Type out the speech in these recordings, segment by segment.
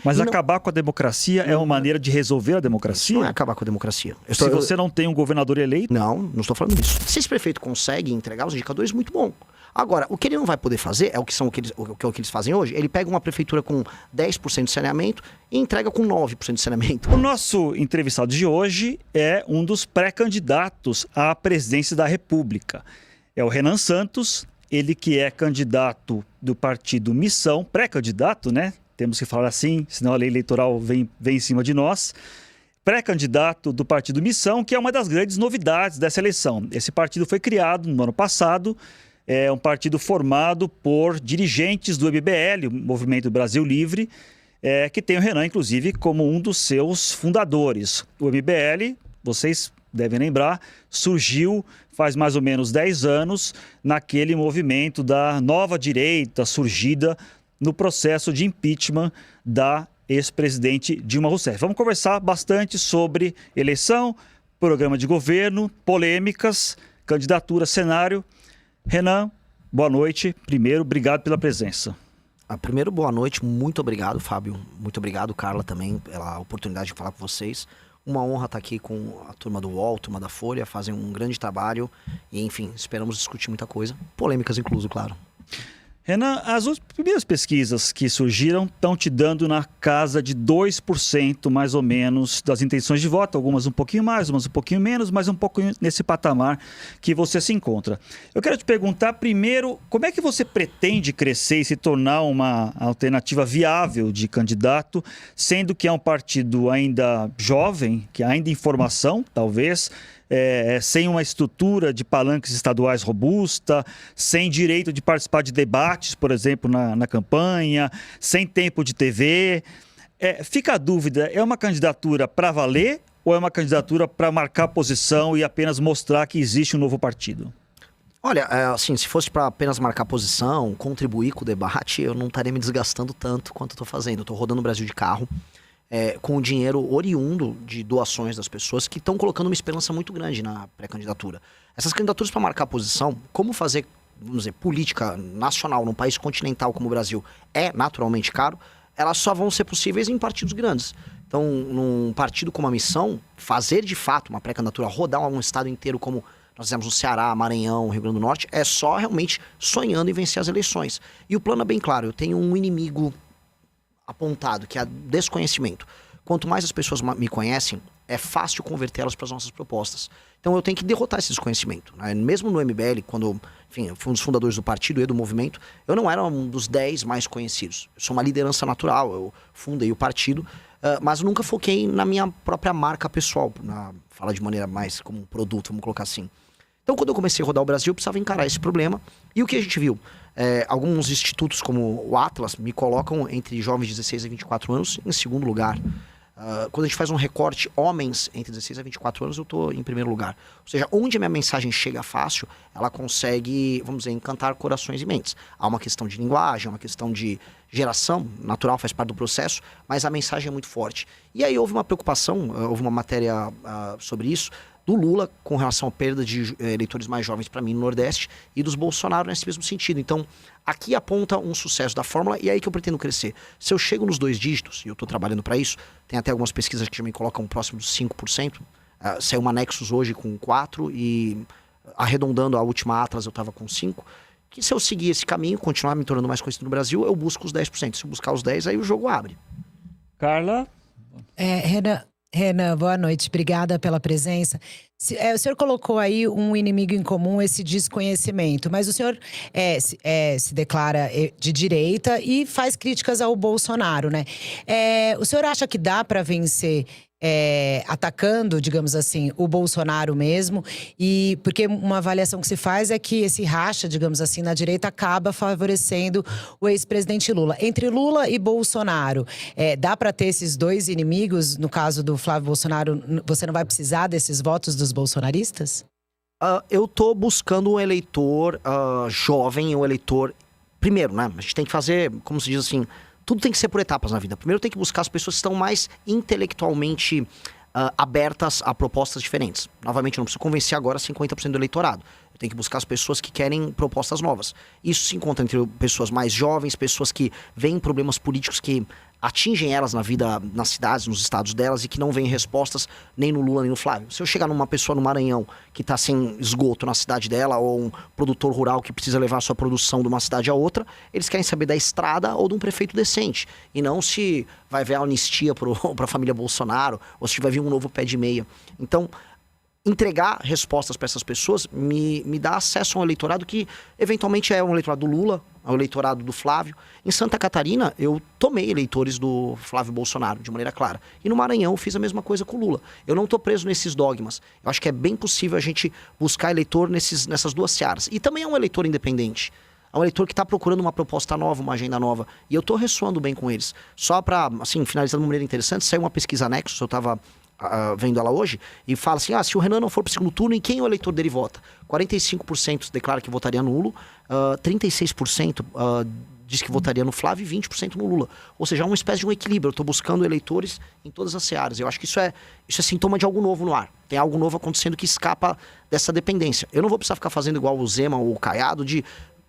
Mas E acabar com a democracia é uma maneira de resolver a democracia? Não é acabar com a democracia. Se você não tem um governador eleito... Não estou falando disso. Se esse prefeito consegue entregar os indicadores, muito bom. Agora, o que ele não vai poder fazer é o que eles fazem hoje. Ele pega uma prefeitura com 10% de saneamento e entrega com 9% de saneamento. O nosso entrevistado de hoje é um dos pré-candidatos à presidência da República. É o Renan Santos, ele que é candidato do partido Missão, pré-candidato, né? Temos que falar assim, senão a lei eleitoral vem em cima de nós. Pré-candidato do partido Missão, que é uma das grandes novidades dessa eleição. Esse partido foi criado no ano passado, é um partido formado por dirigentes do MBL, o Movimento Brasil Livre, que tem o Renan, inclusive, como um dos seus fundadores. O MBL, vocês devem lembrar, surgiu faz mais ou menos 10 anos naquele movimento da nova direita surgida no processo de impeachment da ex-presidente Dilma Rousseff. Vamos conversar bastante sobre eleição, programa de governo, polêmicas, candidatura, cenário. Renan, boa noite. Primeiro, obrigado pela presença. Primeiro, boa noite. Muito obrigado, Fábio. Muito obrigado, Carla, também, pela oportunidade de falar com vocês. Uma honra estar aqui com a turma do UOL, a turma da Folha, fazem um grande trabalho e, enfim, esperamos discutir muita coisa. Polêmicas, incluso, claro. Renan, as primeiras pesquisas que surgiram estão te dando na casa de 2% mais ou menos das intenções de voto, algumas um pouquinho mais, umas um pouquinho menos, mas um pouco nesse patamar que você se encontra. Eu quero te perguntar primeiro, como é que você pretende crescer e se tornar uma alternativa viável de candidato, sendo que é um partido ainda jovem, que ainda em formação, talvez, sem uma estrutura de palanques estaduais robusta, sem direito de participar de debates, por exemplo, na campanha, sem tempo de TV. Fica a dúvida, é uma candidatura para valer ou é uma candidatura para marcar posição e apenas mostrar que existe um novo partido? Olha, assim, se fosse para apenas marcar posição, contribuir com o debate, eu não estaria me desgastando tanto quanto eu estou fazendo. Eu estou rodando o Brasil de carro. Com o dinheiro oriundo de doações das pessoas que estão colocando uma esperança muito grande na pré-candidatura. Essas candidaturas para marcar posição, como fazer, vamos dizer, política nacional num país continental como o Brasil é naturalmente caro, elas só vão ser possíveis em partidos grandes. Então, num partido como a Missão, fazer de fato uma pré-candidatura, rodar um estado inteiro como nós fizemos no Ceará, Maranhão, Rio Grande do Norte, é só realmente sonhando em vencer as eleições. E o plano é bem claro, eu tenho um inimigo apontado, que é desconhecimento. Quanto mais as pessoas me conhecem, é fácil convertê-las para as nossas propostas. Então eu tenho que derrotar esse desconhecimento, né? Mesmo no MBL, quando, enfim, eu fui um dos fundadores do partido e do movimento, eu não era um dos 10 mais conhecidos. Eu sou uma liderança natural, eu fundei o partido, mas eu nunca foquei na minha própria marca pessoal, falar de maneira mais como um produto, vamos colocar assim. Então, quando eu comecei a rodar o Brasil, eu precisava encarar esse problema. E o que a gente viu? Alguns institutos, como o Atlas, me colocam entre jovens de 16 a 24 anos em segundo lugar. Quando a gente faz um recorte, homens entre 16 a 24 anos, eu estou em primeiro lugar. Ou seja, onde a minha mensagem chega fácil, ela consegue, vamos dizer, encantar corações e mentes. Há uma questão de linguagem, uma questão de geração, natural, faz parte do processo, mas a mensagem é muito forte. E aí houve uma preocupação, houve uma matéria sobre isso, do Lula com relação à perda de eleitores mais jovens para mim no Nordeste e dos Bolsonaro nesse mesmo sentido. Então, aqui aponta um sucesso da fórmula e é aí que eu pretendo crescer. Se eu chego nos 2 dígitos, e eu estou trabalhando para isso, tem até algumas pesquisas que já me colocam próximo dos 5%, saiu uma Nexus hoje com 4% e arredondando a última Atlas eu estava com 5%, que se eu seguir esse caminho, continuar me tornando mais conhecido no Brasil, eu busco os 10%. Se eu buscar os 10%, aí o jogo abre. Carla? Renan, boa noite. Obrigada pela presença. O senhor colocou aí um inimigo em comum, esse desconhecimento, mas o senhor se declara de direita e faz críticas ao Bolsonaro, né? O senhor acha que dá para vencer atacando, digamos assim, o Bolsonaro mesmo? E porque uma avaliação que se faz é que esse racha, digamos assim, na direita acaba favorecendo o ex-presidente Lula. Entre Lula e Bolsonaro, dá para ter esses 2 inimigos? No caso do Flávio Bolsonaro, você não vai precisar desses votos dos bolsonaristas? Eu tô buscando um eleitor jovem, um eleitor... Primeiro, né? A gente tem que fazer, como se diz assim... Tudo tem que ser por etapas na vida. Primeiro tem que buscar as pessoas que estão mais intelectualmente abertas a propostas diferentes. Novamente, eu não preciso convencer agora 50% do eleitorado. Eu tenho que buscar as pessoas que querem propostas novas. Isso se encontra entre pessoas mais jovens, pessoas que veem problemas políticos que atingem elas na vida, nas cidades, nos estados delas, e que não vêm respostas nem no Lula nem no Flávio. Se eu chegar numa pessoa no Maranhão que está sem esgoto na cidade dela, ou um produtor rural que precisa levar a sua produção de uma cidade a outra, eles querem saber da estrada ou de um prefeito decente. E não se vai haver anistia para a família Bolsonaro, ou se vai vir um novo pé de meia. Então, entregar respostas para essas pessoas me dá acesso a um eleitorado que eventualmente é um eleitorado do Lula, ao eleitorado do Flávio. Em Santa Catarina, eu tomei eleitores do Flávio Bolsonaro, de maneira clara. E no Maranhão, eu fiz a mesma coisa com o Lula. Eu não estou preso nesses dogmas. Eu acho que é bem possível a gente buscar eleitor nessas duas searas. E também é um eleitor independente. É um eleitor que está procurando uma proposta nova, uma agenda nova. E eu estou ressoando bem com eles. Só para, assim, finalizar de uma maneira interessante, saiu uma pesquisa Nexus, eu estava vendo ela hoje, e fala assim, se o Renan não for para o segundo turno, em quem o eleitor dele vota? 45% declara que votaria nulo, 36% diz que votaria no Flávio e 20% no Lula. Ou seja, é uma espécie de um equilíbrio. Eu estou buscando eleitores em todas as searas. Eu acho que isso é sintoma de algo novo no ar. Tem algo novo acontecendo que escapa dessa dependência. Eu não vou precisar ficar fazendo igual o Zema ou o Caiado,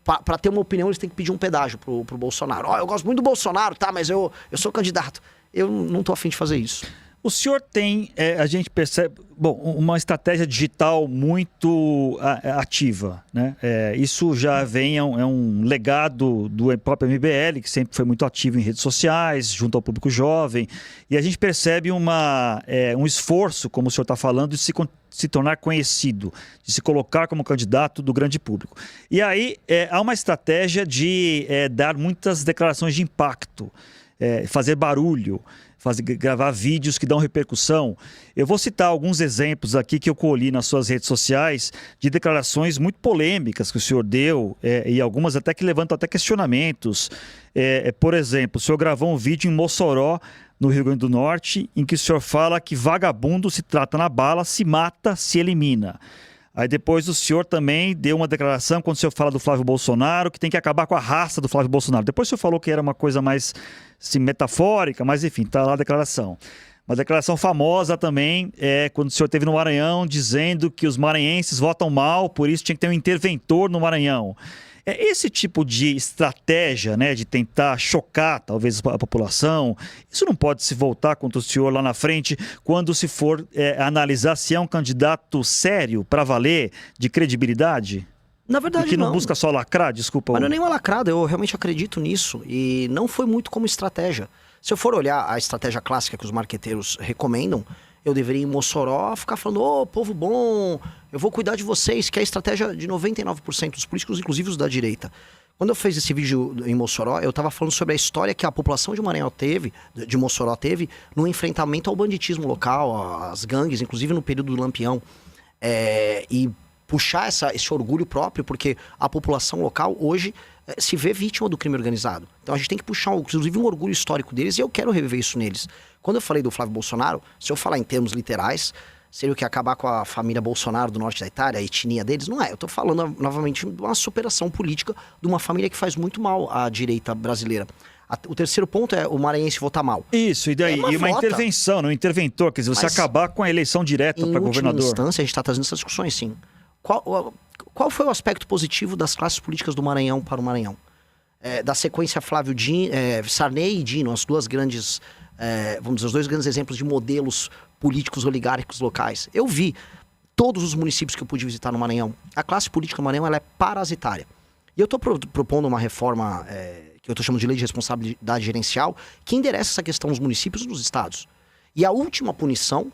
para ter uma opinião, eles têm que pedir um pedágio pro Bolsonaro. Eu gosto muito do Bolsonaro, tá, mas eu sou candidato. Eu não tô afim de fazer isso. O senhor tem, a gente percebe, uma estratégia digital muito ativa, né? Isso já vem, é um legado do próprio MBL, que sempre foi muito ativo em redes sociais, junto ao público jovem, e a gente percebe um esforço, como o senhor está falando, de se tornar conhecido, de se colocar como candidato do grande público. E aí há uma estratégia de dar muitas declarações de impacto, fazer barulho, gravar vídeos que dão repercussão. Eu vou citar alguns exemplos aqui que eu colhi nas suas redes sociais de declarações muito polêmicas que o senhor deu, e algumas até que levantam até questionamentos. Por exemplo, o senhor gravou um vídeo em Mossoró, no Rio Grande do Norte, em que o senhor fala que vagabundo se trata na bala, se mata, se elimina. Aí depois o senhor também deu uma declaração quando o senhor fala do Flávio Bolsonaro, que tem que acabar com a raça do Flávio Bolsonaro. Depois o senhor falou que era uma coisa mais assim, metafórica, mas enfim, está lá a declaração. Uma declaração famosa também é quando o senhor esteve no Maranhão dizendo que os maranhenses votam mal, por isso tinha que ter um interventor no Maranhão. Esse tipo de estratégia, né, de tentar chocar talvez a população, isso não pode se voltar contra o senhor lá na frente quando se for analisar se é um candidato sério, para valer, de credibilidade? Na verdade, que não busca só lacrar, desculpa. Mas não é nem uma lacrada, eu realmente acredito nisso. E não foi muito como estratégia. Se eu for olhar a estratégia clássica que os marqueteiros recomendam, eu deveria ir em Mossoró ficar falando, povo bom, eu vou cuidar de vocês, que é a estratégia de 99% dos políticos, inclusive os da direita. Quando eu fiz esse vídeo em Mossoró, eu estava falando sobre a história que a população de Maranhão de Mossoró teve, no enfrentamento ao banditismo local, às gangues, inclusive no período do Lampião. E puxar esse orgulho próprio, porque a população local hoje se vê vítima do crime organizado. Então a gente tem que puxar, inclusive, um orgulho histórico deles, e eu quero reviver isso neles. Quando eu falei do Flávio Bolsonaro, se eu falar em termos literais, seria o que acabar com a família Bolsonaro do norte da Itália, a etnia deles? Não é. Eu estou falando, novamente, de uma superação política de uma família que faz muito mal à direita brasileira. O terceiro ponto é o maranhense votar mal. Isso, e daí? E uma intervenção, um interventor, quer dizer, você acabar com a eleição direta para governador. Em última instância, a gente está trazendo essas discussões, sim. Qual foi o aspecto positivo das classes políticas do Maranhão para o Maranhão? Da sequência Sarney e Dino, as duas grandes, vamos dizer, os dois grandes exemplos de modelos políticos oligárquicos locais. Eu vi todos os municípios que eu pude visitar no Maranhão. A classe política do Maranhão ela é parasitária. E eu estou propondo uma reforma que eu estou chamando de lei de responsabilidade gerencial, que endereça essa questão nos municípios e nos estados. E a última punição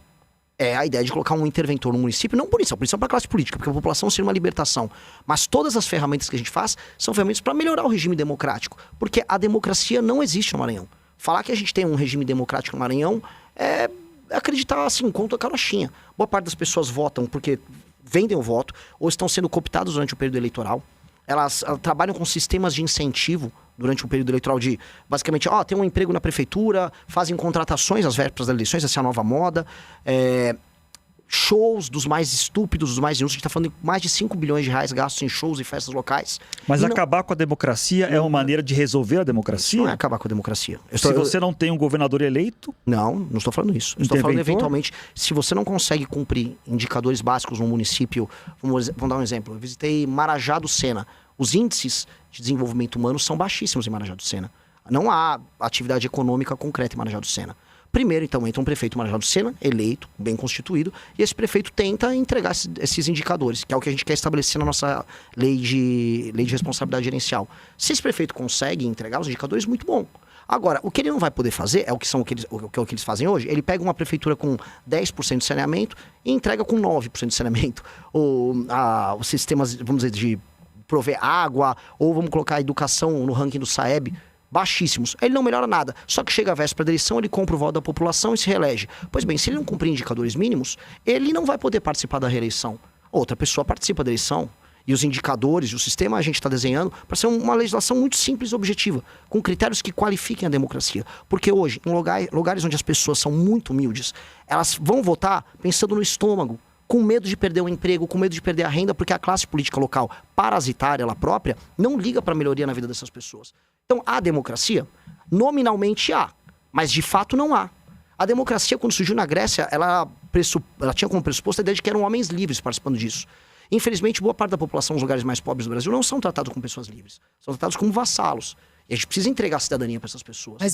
é a ideia de colocar um interventor no município, não punição para a classe política, porque a população seria uma libertação. Mas todas as ferramentas que a gente faz são ferramentas para melhorar o regime democrático, porque a democracia não existe no Maranhão. Falar que a gente tem um regime democrático no Maranhão é acreditar assim, contra a carochinha. Boa parte das pessoas votam porque vendem o voto ou estão sendo cooptadas durante o período eleitoral. Elas trabalham com sistemas de incentivo durante o período eleitoral de, basicamente, tem um emprego na prefeitura, fazem contratações às vésperas das eleições, essa é a nova moda. Shows dos mais estúpidos, dos mais inúteis. A gente está falando de mais de 5 bilhões de reais gastos em shows e festas locais. Mas acabar com a democracia é uma maneira de resolver a democracia? Não é acabar com a democracia. Se você não tem um governador eleito? Não estou falando isso. Estou falando, eventualmente, se você não consegue cumprir indicadores básicos no município. Vamos dar um exemplo. Eu visitei Marajá do Sena. Os índices de desenvolvimento humano são baixíssimos em Marajá do Sena. Não há atividade econômica concreta em Marajó do Sena. Primeiro, então, entra um prefeito Marajó do Sena, eleito, bem constituído, e esse prefeito tenta entregar esses indicadores, que é o que a gente quer estabelecer na nossa lei de responsabilidade gerencial. Se esse prefeito consegue entregar os indicadores, muito bom. Agora, o que ele não vai poder fazer, o que eles fazem hoje, ele pega uma prefeitura com 10% de saneamento e entrega com 9% de saneamento. Os sistemas, vamos dizer, de prover água, ou vamos colocar a educação no ranking do SAEB, baixíssimos. Ele não melhora nada. Só que chega a véspera da eleição, ele compra o voto da população e se reelege. Pois bem, se ele não cumprir indicadores mínimos, ele não vai poder participar da reeleição. Outra pessoa participa da eleição. E os indicadores, o sistema a gente está desenhando para ser uma legislação muito simples e objetiva, com critérios que qualifiquem a democracia. Porque hoje, em lugares onde as pessoas são muito humildes, elas vão votar pensando no estômago, com medo de perder o emprego, com medo de perder a renda, porque a classe política local, parasitária, ela própria, não liga para a melhoria na vida dessas pessoas. Então, a democracia, nominalmente há, mas de fato não há. A democracia, quando surgiu na Grécia, ela tinha como pressuposto a ideia de que eram homens livres participando disso. Infelizmente, boa parte da população nos lugares mais pobres do Brasil não são tratados como pessoas livres. São tratados como vassalos. E a gente precisa entregar a cidadania para essas pessoas.